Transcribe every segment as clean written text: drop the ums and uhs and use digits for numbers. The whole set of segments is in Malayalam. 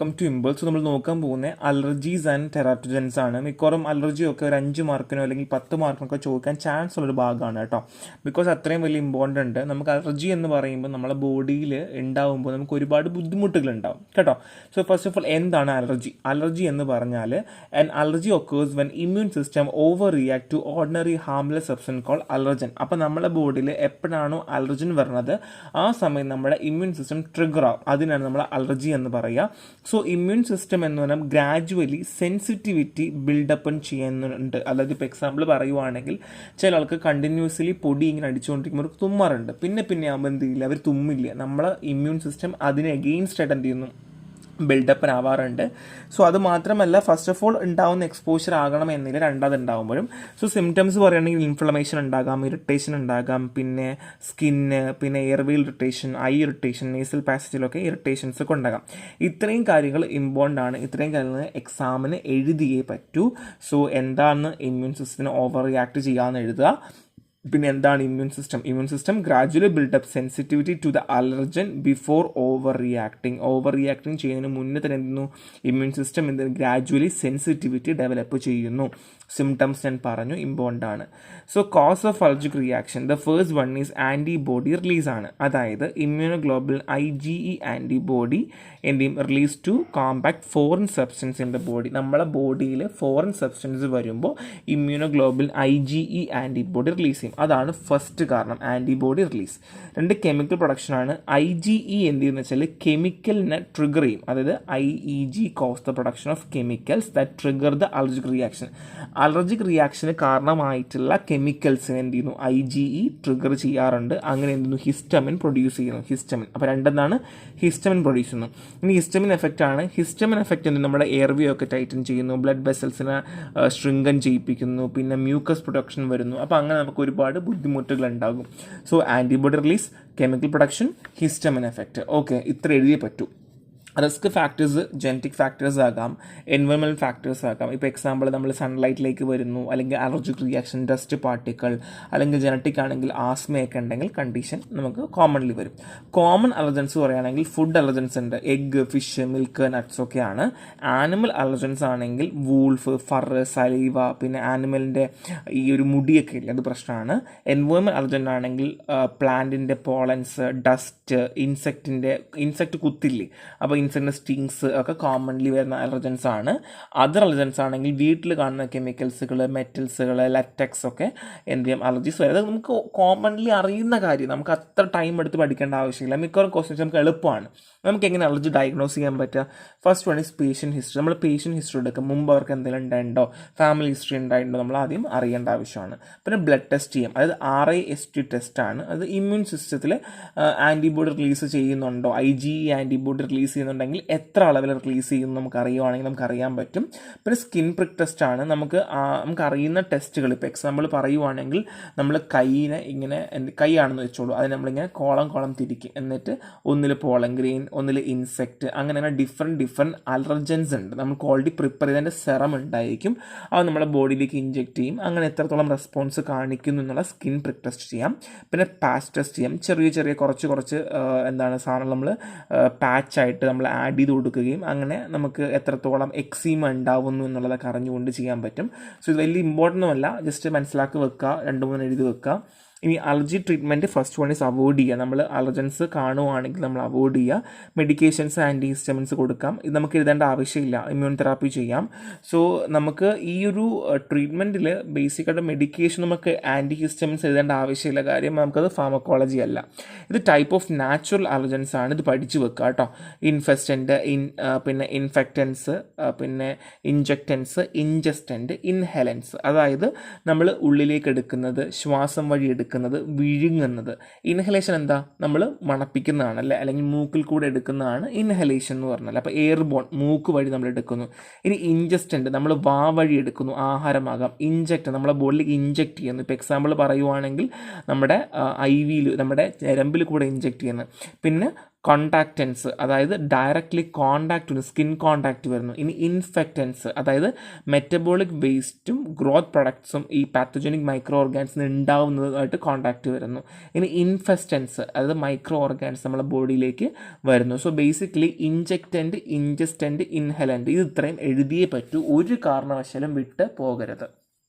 കം ടു ഇമ്പൾസ് നമ്മൾ നോക്കാൻ പോകുന്നത് അലർജീസ് ആൻഡ് ടെറാറ്റജൻസ് ആണ്. മിക്കവാറും അലർജിയൊക്കെ ഒരു 5 മാർക്കിനോ അല്ലെങ്കിൽ 10 മാർക്കിനൊക്കെ ചോദിക്കാൻ ചാൻസ് ഉള്ളൊരു ഭാഗമാണ് കേട്ടോ. ബിക്കോസ് അത്രയും വലിയ ഇമ്പോർട്ടൻ്റ്. നമുക്ക് അലർജി എന്ന് പറയുമ്പോൾ നമ്മളെ ബോഡിയിൽ ഉണ്ടാകുമ്പോൾ നമുക്ക് ഒരുപാട് ബുദ്ധിമുട്ടുകൾ ഉണ്ടാവും കേട്ടോ. സോ ഫസ്റ്റ് ഓഫ് ഓൾ എന്താണ് അലർജി? അലർജി എന്ന് പറഞ്ഞാൽ an allergy occurs when immune system overreact to ordinary harmless substance called allergen. അപ്പോൾ നമ്മുടെ ബോഡിയിൽ എപ്പോഴാണോ അലർജൻ വരുന്നത് ആ സമയം നമ്മുടെ ഇമ്മ്യൂൺ സിസ്റ്റം ട്രിഗർ ആവും. അതിനാണ് നമ്മൾ അലർജി എന്ന് പറയുക. സോ ഇമ്മ്യൂൺ സിസ്റ്റം എന്ന് പറഞ്ഞാൽ ഗ്രാജുവലി സെൻസിറ്റിവിറ്റി ബിൽഡപ്പ് ചെയ്യുന്നുണ്ട്. അതായത് ഇപ്പോൾ എക്സാമ്പിൾ പറയുവാണെങ്കിൽ ചില ആൾക്ക് കണ്ടിന്യൂസ്ലി പൊടി ഇങ്ങനെ അടിച്ചുകൊണ്ടിരിക്കുമ്പോൾ തുമ്മാറുണ്ട്. പിന്നെ ആകുമ്പോൾ എന്ത് ചെയ്യില്ല, അവർ തുമ്മില്ല. നമ്മളെ ഇമ്മ്യൂൺ സിസ്റ്റം അതിന് എഗെയിൻസ്റ്റ് ആയിട്ട് എന്ത് ചെയ്യുന്നു, ബിൽഡപ്പിനാവാറുണ്ട്. സോ അത് മാത്രമല്ല, ഫസ്റ്റ് ഓഫ് ഓൾ ഉണ്ടാവുന്ന എക്സ്പോഷർ ആകണം എന്നില്ല, രണ്ടാമത് ഉണ്ടാകുമ്പോഴും. സോ സിംറ്റംസ് പറയുകയാണെങ്കിൽ ഇൻഫ്ലമേഷൻ ഉണ്ടാകാം, ഇറിറ്റേഷൻ ഉണ്ടാകാം, പിന്നെ സ്കിന്ന്, പിന്നെ airway irritation, eye irritation, nasal പാസേജിലൊക്കെ ഇറിറ്റേഷൻസ് ഒക്കെ ഉണ്ടാകാം. ഇത്രയും കാര്യങ്ങൾ ഇമ്പോർട്ടൻ്റ് ആണ്. ഇത്രയും കാര്യങ്ങൾ എക്സാമിന് എഴുതിയേ പറ്റൂ. സോ എന്താണ് ഇമ്മ്യൂൺ സിസ്റ്റത്തിന് ഓവർ റിയാക്ട് ചെയ്യാമെന്ന് എഴുതുക. പിന്നെ എന്താണ് immune system gradually build up sensitivity to the allergen before overreacting ചെയ്യുന്നതിന് മുന്നേ തന്നെ എന്തുന്നു, immune system gradually sensitivity develop ചെയ്യുന്നു. സിംറ്റംസ് ഞാൻ പറഞ്ഞു, ഇമ്പോർട്ടൻ്റ് ആണ്. So cause of allergic reaction, the first one is antibody റിലീസാണ്. അതായത് ഇമ്മ്യൂണോഗ്ലോബുലിൻ IgE ആൻറ്റിബോഡി എന്ത് ചെയ്യും, release to compact foreign substance in the body. നമ്മളെ ബോഡിയിൽ ഫോറിൻ സബ്സ്റ്റൻസ് വരുമ്പോൾ ഇമ്മ്യൂണോഗ്ലോബുലിൻ IgE ആൻറ്റിബോഡി റിലീസ് ചെയ്യും. അതാണ് ഫസ്റ്റ് കാരണം, ആൻറ്റിബോഡി റിലീസ്. രണ്ട്, കെമിക്കൽ പ്രൊഡക്ഷനാണ്. IgE എന്ത് ചെയ്യുന്നത് വെച്ചാൽ കെമിക്കലിനെ ട്രിഗർ ചെയ്യും. അതായത് IgE cause the production of chemicals that trigger the allergic reaction. Allergic റിയാക്ഷന് കാരണമായിട്ടുള്ള കെമിക്കൽസിന് എന്ത് ചെയ്യുന്നു, IgE ട്രിഗർ ചെയ്യാറുണ്ട്. അങ്ങനെ എന്ത് ചെയ്യുന്നു, ഹിസ്റ്റമിൻ പ്രൊഡ്യൂസ് ചെയ്യുന്നു. ഹിസ്റ്റമിൻ, അപ്പോൾ രണ്ടെന്നാണ് ഹിസ്റ്റമിൻ പ്രൊഡ്യൂസ് ചെയ്യുന്നു. ഇനി ഹിസ്റ്റമിൻ എഫക്റ്റ് ആണ്. ഹിസ്റ്റമിൻ എഫക്റ്റ് എന്ത്, നമ്മുടെ എയർവേ ഒക്കെ ടൈറ്റൻ ചെയ്യുന്നു, ബ്ലഡ് വെസൽസിനെ സ്ട്രിങ്കൻ ചെയ്യിപ്പിക്കുന്നു, പിന്നെ മ്യൂക്കസ് പ്രൊഡക്ഷൻ വരുന്നു. അപ്പോൾ അങ്ങനെ നമുക്ക് ഒരുപാട് ബുദ്ധിമുട്ടുകൾ ഉണ്ടാകും. So antibody release, chemical production, histamine effect. Okay, ഇത്ര എഴുതിയേ പറ്റൂ. റിസ്ക് ഫാക്ടേഴ്സ് ജനറ്റിക് ഫാക്ടേഴ്സ് ആകാം, എൻവയോൺമെൻറ്റൽ ഫാക്ടേഴ്സ് ആകാം. ഇപ്പോൾ എക്സാമ്പിൾ നമ്മൾ സൺലൈറ്റിലേക്ക് വരുന്നു, അല്ലെങ്കിൽ അലർജിക് റിയാക്ഷൻ, ഡസ്റ്റ് പാർട്ടിക്കിൾ, അല്ലെങ്കിൽ ജനറ്റിക് ആണെങ്കിൽ ആസ്മയൊക്കെ ഉണ്ടെങ്കിൽ കണ്ടീഷൻ നമുക്ക് കോമൺലി വരും. കോമൺ അലർജൻസ് പറയുകയാണെങ്കിൽ ഫുഡ് അലർജൻസ് ഉണ്ട്. എഗ്ഗ്, ഫിഷ്, മിൽക്ക്, നട്ട്സ് ഒക്കെയാണ്. ആനിമൽ അലർജൻസ് ആണെങ്കിൽ വൂൾഫ്, ഫർ, സലീവ, പിന്നെ ആനിമലിൻ്റെ ഈ ഒരു മുടിയൊക്കെ ഇല്ല, അത് പ്രശ്നമാണ്. എൻവയോൺമെൻറ്റൽ അലർജൻ ആണെങ്കിൽ പ്ലാന്റിൻ്റെ പോളൻസ്, ഡസ്റ്റ്, ഇൻസെക്റ്റ് കുത്തില്ലേ, അപ്പോൾ ഇൻസെക്റ്റിൻ്റെ സ്റ്റിങ്സ് ഒക്കെ കോമൺലി വരുന്ന അലർജൻസ് ആണ്. അതർ അലർജൻസ് ആണെങ്കിൽ വീട്ടിൽ കാണുന്ന കെമിക്കൽസുകൾ, മെറ്റൽസുകൾ, ലാറ്റക്സ് ഒക്കെ എന്ത് ചെയ്യും, അലർജീസ് വരും. അത് നമുക്ക് കോമൺലി അറിയുന്ന കാര്യം, നമുക്ക് അത്ര ടൈം എടുത്ത് പഠിക്കേണ്ട ആവശ്യമില്ല. മിക്കവാറും ക്വസ്റ്റ്യൻസ് നമുക്ക് എളുപ്പമാണ്. നമുക്ക് എങ്ങനെ അലർജി ഡയഗ്നോസ് ചെയ്യാൻ പറ്റുക? First one is patient history. നമ്മൾ പേഷ്യൻ്റ് ഹിസ്റ്ററി എടുക്കും. മുമ്പ് അവർക്ക് എന്തെങ്കിലും ഉണ്ടായിട്ടുണ്ടോ, ഫാമിലി ഹിസ്റ്ററി ഉണ്ടായിട്ടുണ്ടോ, നമ്മൾ ആദ്യം അറിയേണ്ട ആവശ്യമാണ്. പിന്നെ ബ്ലഡ് ടെസ്റ്റ് ചെയ്യാം. അതായത് RIST ടെസ്റ്റാണ്. അത് ഇമ്മ്യൂൺ സിസ്റ്റത്തിൽ ആൻറ്റിബോഡി റിലീസ് ചെയ്യുന്നുണ്ടോ, IgE ആൻറ്റിബോഡി റിലീസ് ചെയ്യുന്നുണ്ടെങ്കിൽ എത്ര അളവിൽ റിലീസ് ചെയ്യുന്നു നമുക്ക് അറിയുവാണെങ്കിൽ നമുക്ക് അറിയാൻ പറ്റും. പിന്നെ സ്കിൻ പ്രിക്ക് ടെസ്റ്റാണ്. നമുക്ക് അറിയുന്ന ടെസ്റ്റുകൾ. ഇപ്പോൾ എക്സാമ്പിൾ പറയുവാണെങ്കിൽ നമ്മൾ കൈയിനെ ഇങ്ങനെ, കൈയാണെന്ന് വെച്ചോളൂ, അതിന് നമ്മളിങ്ങനെ കോളം തിരിക്കും. എന്നിട്ട് ഒന്നിൽ പോളൻ ഗ്രെയിൻ, ഒന്നിൽ ഇൻസെക്റ്റ്, അങ്ങനെ ഡിഫറെൻറ്റ് അലർജൻസ് ഉണ്ട്. നമുക്ക് ഓൾറെഡി പ്രിപ്പയർ ചെയ്തതിൻ്റെ സെറം ഉണ്ടായിരിക്കും. അത് നമ്മുടെ ബോഡിയിലേക്ക് ഇഞ്ചെക്ട് ചെയ്യും. അങ്ങനെ എത്രത്തോളം റെസ്പോൺസ് കാണിക്കുന്നു എന്നുള്ള സ്കിൻ പ്രിക്ക് ടെസ്റ്റ് ചെയ്യാം. പിന്നെ പാച്ച് ടെസ്റ്റ് ചെയ്യാം. ചെറിയ കുറച്ച് എന്താണ് സാധനം നമ്മൾ പാച്ചായിട്ട് നമ്മൾ ആഡ് ചെയ്ത് കൊടുക്കുകയും അങ്ങനെ നമുക്ക് എത്രത്തോളം എക്സീമ ഉണ്ടാവുന്നു എന്നുള്ളതൊക്കെ അറിഞ്ഞുകൊണ്ട് ചെയ്യാൻ പറ്റും. സോ ഇത് വലിയ ഇമ്പോർട്ടൻ്റ് അല്ല, ജസ്റ്റ് മനസ്സിലാക്കി വെക്കുക, 2-3 എഴുതി വെക്കുക. ഇനി allergy treatment first one is avoid ചെയ്യുക. നമ്മൾ അലർജൻസ് കാണുവാണെങ്കിൽ നമ്മൾ അവോയ്ഡ് ചെയ്യുക. മെഡിക്കേഷൻസ്, ആൻറ്റി ഹിസ്റ്റമിൻസ് കൊടുക്കാം. ഇത് നമുക്ക് എഴുതേണ്ട ആവശ്യമില്ല, ഇമ്മ്യൂൺ തെറാപ്പി ചെയ്യാം. സോ നമുക്ക് ഈ ഒരു ട്രീറ്റ്മെൻറ്റിൽ ബേസിക്കായിട്ട് മെഡിക്കേഷൻ നമുക്ക് ആൻറ്റി ഹിസ്റ്റമിൻസ് എഴുതേണ്ട ആവശ്യമില്ല. കാര്യം നമുക്കത് ഫാർമക്കോളജി അല്ല, ഇത് ടൈപ്പ് ഓഫ് നാച്ചുറൽ അലർജൻസ് ആണ്. ഇത് പഠിച്ചു വെക്കുക കേട്ടോ. ഇൻഫെസ്റ്റൻ്റ്, പിന്നെ ഇൻഫെക്റ്റൻസ്, പിന്നെ ഇൻജെക്റ്റൻസ്, ഇൻജസ്റ്റൻ്റ്, ഇൻഹെലൻസ്. അതായത് നമ്മൾ ഉള്ളിലേക്ക് എടുക്കുന്നത്, ശ്വാസം വഴി എടുക്കുന്നത്, വിഴുങ്ങുന്നത്. ഇൻഹലേഷൻ എന്താ, നമ്മൾ മണപ്പിക്കുന്നതാണ് അല്ലേ, അല്ലെങ്കിൽ മൂക്കിൽ കൂടെ എടുക്കുന്നതാണ് ഇൻഹലേഷൻ എന്ന് പറഞ്ഞാൽ. അപ്പോൾ എയർബോൺ, മൂക്ക് വഴി നമ്മൾ എടുക്കുന്നു. ഇനി ഇൻജസ്റ്റൻ്റ്, നമ്മൾ വാ വഴി എടുക്കുന്നു, ആഹാരമാകാം. ഇൻജെക്റ്റ്, നമ്മളെ ബോഡിയിലേക്ക് ഇൻജെക്റ്റ് ചെയ്യുന്നു. ഇപ്പോൾ എക്സാമ്പിൾ പറയുവാണെങ്കിൽ നമ്മുടെ IV, നമ്മുടെ ഞരമ്പിൽ കൂടെ ഇൻജെക്റ്റ് ചെയ്യുന്നത്. പിന്നെ കോണ്ടാക്റ്റൻസ് അതായത് ഡയറക്റ്റ്ലി കോണ്ടാക്ട് വരുന്നു, സ്കിൻ കോണ്ടാക്റ്റ് വരുന്നു. ഇനി ഇൻഫെക്റ്റൻസ് അതായത് മെറ്റബോളിക് വേസ്റ്റും ഗ്രോത്ത് പ്രൊഡക്ട്സും ഈ പാത്തജനിക് മൈക്രോ ഓർഗാൻസിന് ഉണ്ടാവുന്നതായിട്ട് കോണ്ടാക്റ്റ് വരുന്നു. ഇനി ഇൻഫെസ്റ്റൻസ് അതായത് മൈക്രോ ഓർഗാൻസ് നമ്മളെ ബോഡിയിലേക്ക് വരുന്നു. സോ ബേസിക്കലി ഇൻജെക്റ്റൻറ്റ്, ഇൻജസ്റ്റൻറ്റ്, ഇൻഹലൻറ്റ് ഇത് ഇത്രയും എഴുതിയേ പറ്റൂ, ഒരു കാരണവശാലും വിട്ട് പോകരുത്.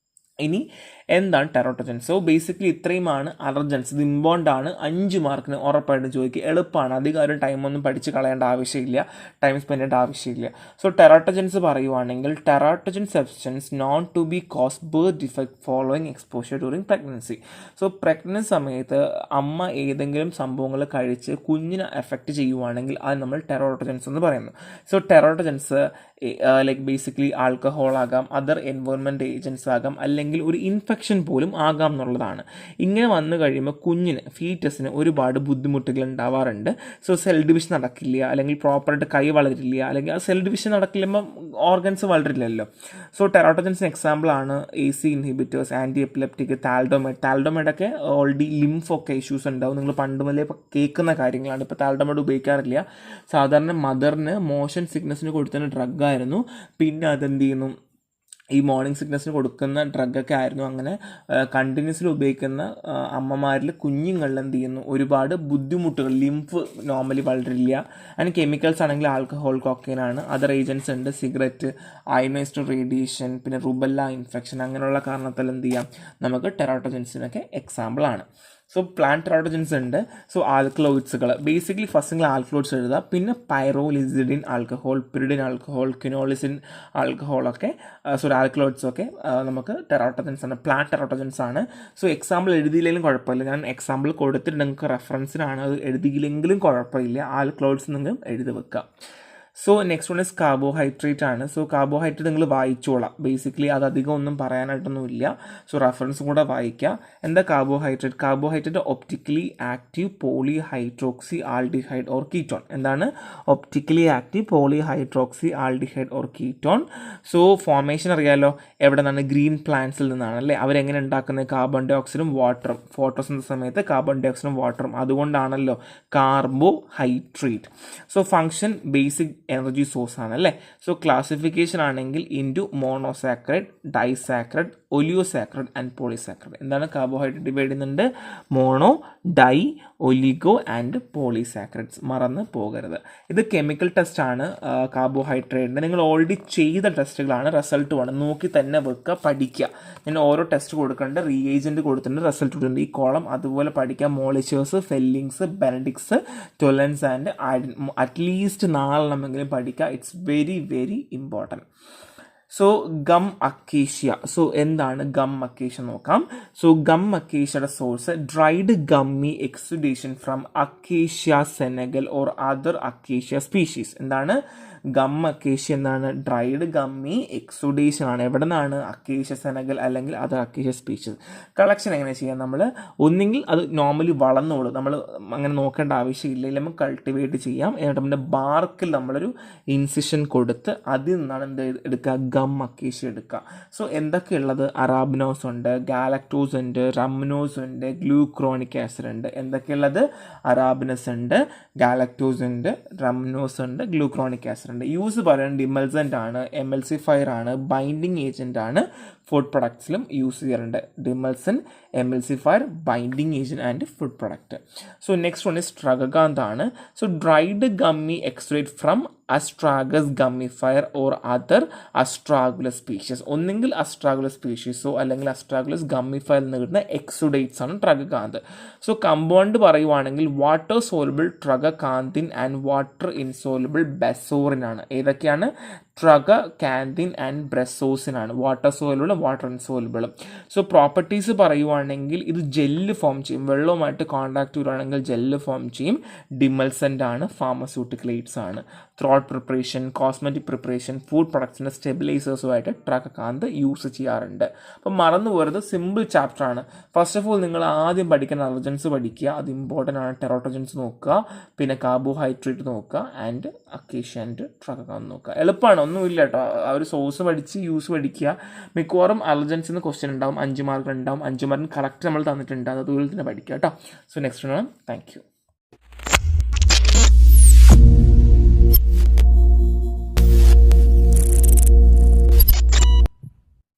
ഇനി എന്താണ് ടെറോട്ടജൻസ്? സോ ബേസിക്കലി ഇത്രയുമാണ് അലർജൻസ്. ഇത് ഇമ്പോർട്ടൻ്റ് ആണ്, 5 മാർക്കിന് ഉറപ്പായിട്ടും ചോദിക്കുക. എളുപ്പമാണ്, അധികം ടൈമൊന്നും പഠിച്ച് കളയേണ്ട ആവശ്യമില്ല, ടൈം സ്പെൻഡ് ചെയ്യേണ്ട ആവശ്യമില്ല. സോ ടെറോട്ടജൻസ് പറയുവാണെങ്കിൽ teratogen substance known to be cause birth defect following exposure during pregnancy. So pregnancy സമയത്ത് അമ്മ ഏതെങ്കിലും സംഭവങ്ങൾ കഴിച്ച് കുഞ്ഞിനെ എഫക്റ്റ് ചെയ്യുവാണെങ്കിൽ അത് നമ്മൾ ടെറോട്ടജൻസ് എന്ന് പറയുന്നു. സോ ടെറോട്ടജൻസ് ലൈക്ക് ബേസിക്കലി ആൽക്കഹോൾ ആകാം, അതർ എൻവയോൺമെൻറ്റ് ഏജൻസ് ആകാം, അല്ലെങ്കിൽ ഒരു ഇൻഫെക്ഷൻ പോലും ആകാം എന്നുള്ളതാണ്. ഇങ്ങനെ വന്നു കഴിയുമ്പോൾ കുഞ്ഞിന്, ഫീറ്റസിന് ഒരുപാട് ബുദ്ധിമുട്ടുകൾ ഉണ്ടാവാറുണ്ട്. സോ സെൽ ഡിവിഷൻ നടക്കില്ല, അല്ലെങ്കിൽ പ്രോപ്പറായിട്ട് കൈ വളരില്ല, അല്ലെങ്കിൽ ആ സെൽ ഡിവിഷൻ നടക്കില്ലുമ്പോൾ ഓർഗൻസ് വളരില്ലല്ലോ. സോ ടെറോട്ടജൻസിന് എക്സാമ്പിളാണ് AC inhibitors, anti epileptic, thalidomide. താൽഡോമൈഡൊക്കെ ഓൾറെഡി ലിംഫൊക്കെ ഇഷ്യൂസ് ഉണ്ടാവും, നിങ്ങൾ പണ്ട് മുതലേ കേൾക്കുന്ന കാര്യങ്ങളാണ്. ഇപ്പോൾ താൽഡോമൈഡ് ഉപയോഗിക്കാറില്ല. സാധാരണ മദറിന് മോഷൻ സിക്നസ്സിന് കൊടുക്കുന്ന ഡ്രഗായിരുന്നു, പിന്നെ അതെന്ത് ചെയ്യുന്നു, ഈ മോർണിംഗ് സിക്നസ്സിന് കൊടുക്കുന്ന ഡ്രഗൊക്കെ ആയിരുന്നു. അങ്ങനെ കണ്ടിന്യൂസ്ലി ഉപയോഗിക്കുന്ന അമ്മമാരിൽ കുഞ്ഞുങ്ങളിൽ എന്ത് ചെയ്യുന്നു, ഒരുപാട് ബുദ്ധിമുട്ടുകൾ, ലിംഫ് നോർമലി വളരില്ല. അതിന് കെമിക്കൽസ് ആണെങ്കിൽ ആൽക്കഹോൾ, കൊക്കൈനാണ്. അതർ ഏജൻസ് ഉണ്ട്, സിഗരറ്റ്, അയണൈസ്ഡ് റേഡിയേഷൻ, പിന്നെ റുബല്ല ഇൻഫെക്ഷൻ, അങ്ങനെയുള്ള കാരണത്താൽ എന്ത് ചെയ്യാം, നമുക്ക് ടെറോട്ടജൻസിനൊക്കെ എക്സാമ്പിളാണ്. സോ പ്ലാന്റ് ടെറോട്ടജൻസ് ഉണ്ട്. സോ ആൽക്കലോയിഡ്സുകൾ, ബേസിക്കലി ഫസ്റ്റ് നിങ്ങൾ ആൽക്കലോയിഡ്സ് എഴുതുക, പിന്നെ pyrrolizidine alcohol, pyridine alcohol, quinolizidine ആൽക്കഹോളൊക്കെ, സോറി ആൽക്കലോയിഡ്സ് ഒക്കെ നമുക്ക് ടെറോട്ടജൻസ് ആണ്, പ്ലാന്റ് ടെറോട്ടജൻസ് ആണ്. സോ എക്സാമ്പിൾ എഴുതിയില്ലെങ്കിലും കുഴപ്പമില്ല, ഞാൻ എക്സാമ്പിൾ കൊടുത്തിട്ട് നിങ്ങൾക്ക് റെഫറൻസിനാണ്, അത് എഴുതിയില്ലെങ്കിലും കുഴപ്പമില്ല, ആൽക്കലോയിഡ്സ് നിങ്ങൾ എഴുതി വെക്കുക. So next one is carbohydrate ആണ്. സോ കാർബോഹൈഡ്രേറ്റ് നിങ്ങൾ വായിച്ചോളാം, ബേസിക്കലി അത് അധികം ഒന്നും പറയാനായിട്ടൊന്നും ഇല്ല. സോ റെഫറൻസും കൂടെ വായിക്കുക. എന്താ carbohydrate? Carbohydrate optically active polyhydroxy aldehyde or ketone. എന്താണ് optically active polyhydroxy aldehyde or ketone? So formation അറിയാലോ, എവിടെ നിന്നാണ്? ഗ്രീൻ പ്ലാന്റ്സിൽ നിന്നാണ് അല്ലേ. അവരെങ്ങനെ ഉണ്ടാക്കുന്നത്? കാർബൺ ഡൈ ഓക്സൈഡും വാട്ടറും, ഫോട്ടോസിന്തസിസ് സമയത്ത് കാർബൺ ഡൈ ഓക്സൈഡും വാട്ടറും, അതുകൊണ്ടാണല്ലോ carbohydrate. So function basic energy source ആണ് അല്ലേ. സോ ക്ലാസിഫിക്കേഷൻ ആണെങ്കിൽ into monosaccharide, disaccharide, oligosaccharide and polysaccharide. എന്താണ് കാർബോഹൈഡ്രേറ്റ് ഡിവൈഡ് ചെയ്യുന്നുണ്ട്? Mono, di, oligo and polysaccharides. മറന്ന് പോകരുത്. ഇത് കെമിക്കൽ ടെസ്റ്റ് ആണ് കാർബോഹൈഡ്രേറ്റിൻ്റെ. നിങ്ങൾ ഓൾറെഡി ചെയ്ത ടെസ്റ്റുകളാണ്, റിസൾട്ട് വേണം, നോക്കി തന്നെ വെക്കുക, പഠിക്കുക. ഞാൻ ഓരോ ടെസ്റ്റ് കൊടുക്കേണ്ട റീഏജൻറ്റ് കൊടുത്തിട്ടുണ്ട്, റിസൾട്ട് കൊടുത്തിട്ടുണ്ട്, ഈ കോളം അതുപോലെ പഠിക്കുക. Molecules, Fehling's, Benedict's, Tollens and at least 4 പഠിക്കുക. It's very very important. So gum acacia. So എന്താണ് ഗം അക്കേഷ്യ നോക്കാം. സോ ഗം അക്കേഷ്യയുടെ source dried gummy exudation from acacia Senegal or other acacia species. എന്താണ് ഗം അക്കേഷ്യ? എന്താണ്? ഡ്രൈഡ് ഗമ്മി എക്സുഡേഷൻ ആണ്. എവിടെ നിന്നാണ്? അക്കേഷ്യ സെനഗൽ അല്ലെങ്കിൽ അതർ അക്കേഷ്യ സ്പീഷീസ്. കളക്ഷൻ എങ്ങനെ ചെയ്യാം? നമ്മൾ ഒന്നെങ്കിൽ അത് നോർമലി വളർന്നോളൂ, നമ്മൾ അങ്ങനെ നോക്കേണ്ട ആവശ്യമില്ല, ഇല്ലെങ്കിൽ നമുക്ക് കൾട്ടിവേറ്റ് ചെയ്യാം. എന്നിട്ട് നമ്മുടെ ബാർക്കിൽ നമ്മളൊരു ഇൻസിഷൻ കൊടുത്ത് അതിൽ നിന്നാണ് എന്ത് എടുക്കുക? ഗം അക്കേഷ്യ എടുക്കുക. സോ എന്തൊക്കെയുള്ളത്? അറാബിനോസ് ഉണ്ട്, ഗാലക്ടോസ് ഉണ്ട്, റംനോസ് ഉണ്ട്, ഗ്ലൂക്രോണിക് ആസിഡ് ഉണ്ട്. എന്തൊക്കെയുള്ളത്? അറാബിനസ് ഉണ്ട്, ഗാലക്ടോസ് ഉണ്ട്, റംനോസ് ഉണ്ട്, ഗ്ലൂക്രോണിക് ആസിഡ് ഉണ്ട്. യൂസ് പറയുന്നത് ഡിമൽസൻ്റ് ആണ്, എമൽസിഫയർ ആണ്, ബൈൻഡിങ് ഏജൻ്റ് ആണ്. ഫുഡ് പ്രൊഡക്ട്സിലും യൂസ് ചെയ്യാറുണ്ട്. Demulcent, emulsifier, binding agent and food product. So next one is tragacanth ആണ്. So dried gummy exudate from Astragalus gummifer or other Astragalus species. ഒന്നെങ്കിൽ അസ്ട്രാഗുലസ് സ്പീഷീസോ അല്ലെങ്കിൽ അസ്ട്രാഗുലസ് ഗമ്മിഫയർ നിന്ന് കിട്ടുന്ന എക്സുഡേറ്റ്സ് ആണ് ട്രഗകാന്ത്. സോ കമ്പൗണ്ട് പറയുവാണെങ്കിൽ water soluble tragacanthin and water insoluble bassorin ആണ്. ഏതൊക്കെയാണ്? ട്രഗകാന്തിൻ ആൻഡ് ബ്രെസോസിനാണ്. വാട്ടർ സോലബിളും വാട്ടർ ഇൻസോലബിളും. സോ പ്രോപ്പർട്ടീസ് പറയുവാണെങ്കിൽ ഇത് ജെല്ല് ഫോം ചെയ്യും, വെള്ളവുമായിട്ട് കോൺടാക്ട് വരുവാണെങ്കിൽ ജെല്ല് ഫോം ചെയ്യും. ഡിമൽസൻ്റ് ആണ്, ഫാർമസ്യൂട്ടിക്കൽ എയ്ഡ്സ് ആണ്. Throat preparation, cosmetic preparation, food പ്രൊഡക്ട്സിൻ്റെ സ്റ്റെബിലൈസേഴ്സുമായിട്ട് ട്രഗകാന്ത് യൂസ് ചെയ്യാറുണ്ട്. അപ്പം മറന്നു പോരുത്, സിമ്പിൾ ചാപ്റ്റർ ആണ്. ഫസ്റ്റ് ഓഫ് ഓൾ നിങ്ങൾ ആദ്യം പഠിക്കുന്ന അലർജൻസ് പഠിക്കുക, അത് ഇമ്പോർട്ടൻ്റ് ആണ്. ടെറോട്ടജൻസ് നോക്കുക, പിന്നെ കാർബോഹൈഡ്രേറ്റ് നോക്കുക, ആൻഡ് അക്കേഷ്യ ആൻഡ് ട്രഗകാന്ത് നോക്കുക. എളുപ്പമാണ്, ഒന്നുമില്ല കേട്ടോ. ആ ഒരു സോഴ്സ് പഠിച്ച് യൂസ് പഠിക്കുക. മിക്കവാറും അലർജൻസിൽ നിന്ന് ക്വസ്റ്റ്യൻ ഉണ്ടാവും, 5 മാർക്ക് ഉണ്ടാവും. 5 മാർക്കിന് കറക്റ്റ് നമ്മൾ തന്നിട്ടുണ്ട്, അതുപോലെ തന്നെ പഠിക്കുക കേട്ടോ. സോ നെക്സ്റ്റ് ആണ്. Thank you.